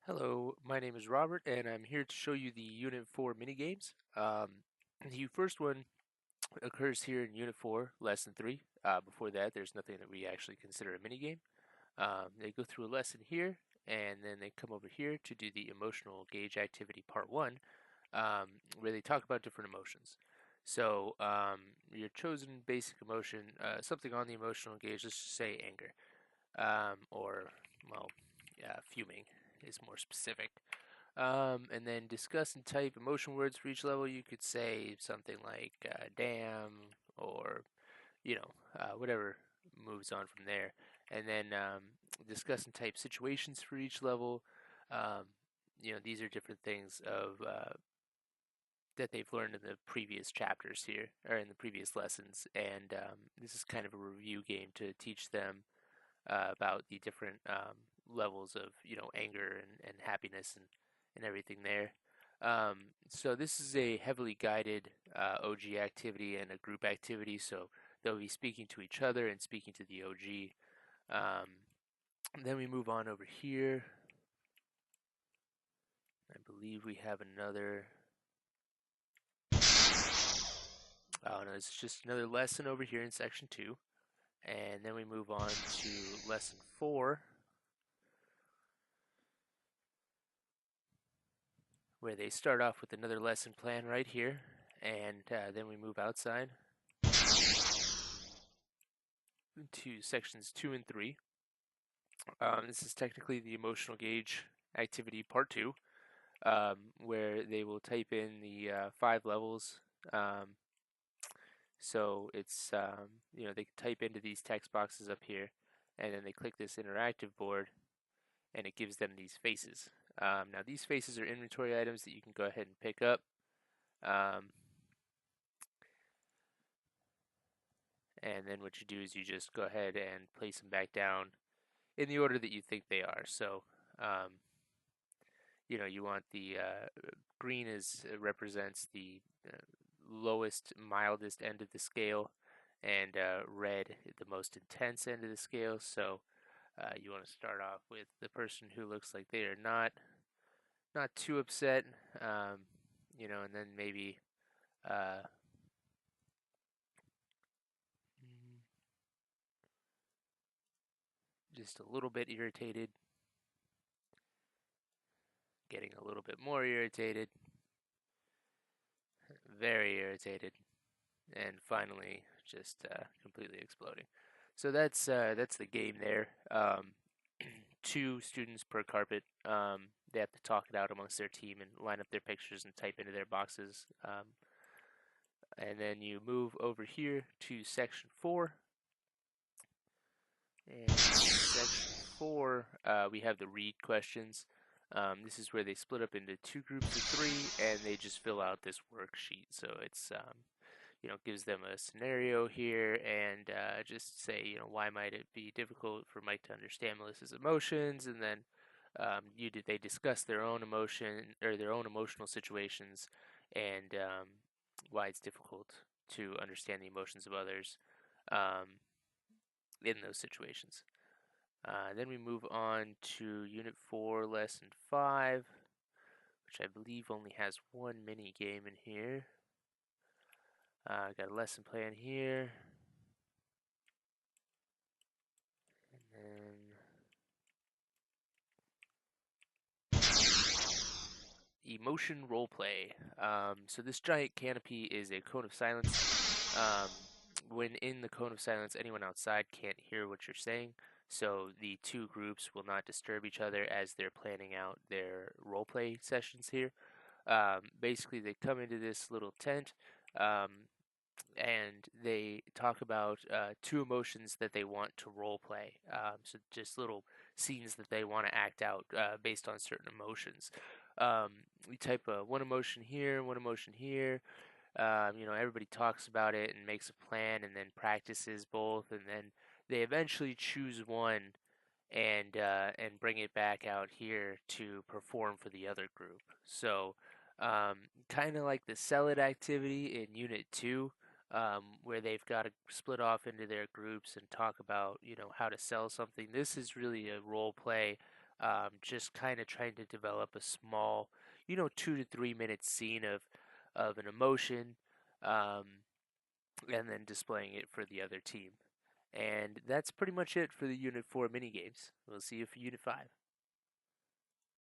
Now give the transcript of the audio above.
Hello, my name is Robert, and I'm here to show you the Unit 4 minigames. The first one occurs here in Unit 4, Lesson 3. Before that, there's nothing that we actually consider a minigame. They go through a lesson here, and then they come over here to do the Emotional Gauge Activity Part 1, where they talk about different emotions. So, your chosen basic emotion, something on the emotional gauge, let's just say anger, or, well, yeah, fuming is more specific. And then discuss and type emotion words for each level. You could say something like damn or, whatever moves on from there. And then discuss and type situations for each level. Um, these are different things of that they've learned in the previous chapters here, or in the previous lessons. And this is kind of a review game to teach them about the different levels of anger and happiness and everything there. So this is a heavily guided OG activity and a group activity. So they'll be speaking to each other and speaking to the OG. Then we move on over here. I believe we have another. Oh no, it's just another lesson over here in section 2. And then we move on to lesson 4, where they start off with another lesson plan right here, and then we move outside to sections 2 and 3. This is technically the emotional gauge activity part 2, where they will type in the 5 levels. Um, so it's, they can type into these text boxes up here, and then they click this interactive board, and it gives them these faces. Now, these faces are inventory items that you can go ahead and pick up. Um, and then what you do is you just go ahead and place them back down in the order that you think they are. So, um, you want the green is represents the lowest, mildest end of the scale, and red the most intense end of the scale. So, you want to start off with the person who looks like they are not too upset, and then maybe uh, just a little bit irritated, getting a little bit more irritated, very irritated, and finally just completely exploding. So that's the game there. 2 students per carpet. They have to talk it out amongst their team and line up their pictures and type into their boxes. And then you move over here to section 4. And section 4, we have the read questions. This is where they split up into 2 groups of 3, and they just fill out this worksheet. So it's gives them a scenario here and just say, why might it be difficult for Mike to understand Melissa's emotions, and then they discuss their own emotion or their own emotional situations and why it's difficult to understand the emotions of others um, in those situations. Then we move on to Unit 4, Lesson 5, which I believe only has one mini game in here. Got a lesson plan here. And emotion roleplay. So this giant canopy is a cone of silence. When in the cone of silence, anyone outside can't hear what you're saying. So the 2 groups will not disturb each other as they're planning out their roleplay sessions here. Basically, they come into this little tent. And they talk about 2 emotions that they want to role play. So just little scenes that they want to act out based on certain emotions. We type one emotion here, one emotion here. Everybody talks about it and makes a plan, and then practices both, and then they eventually choose one and bring it back out here to perform for the other group. So, kind of like the sell it activity in Unit 2, where they've got to split off into their groups and talk about, how to sell something. This is really a role play just kind of trying to develop a small, 2 to 3 minute scene of an emotion, um, and then displaying it for the other team. And that's pretty much it for the Unit 4 minigames. We'll see you for Unit 5.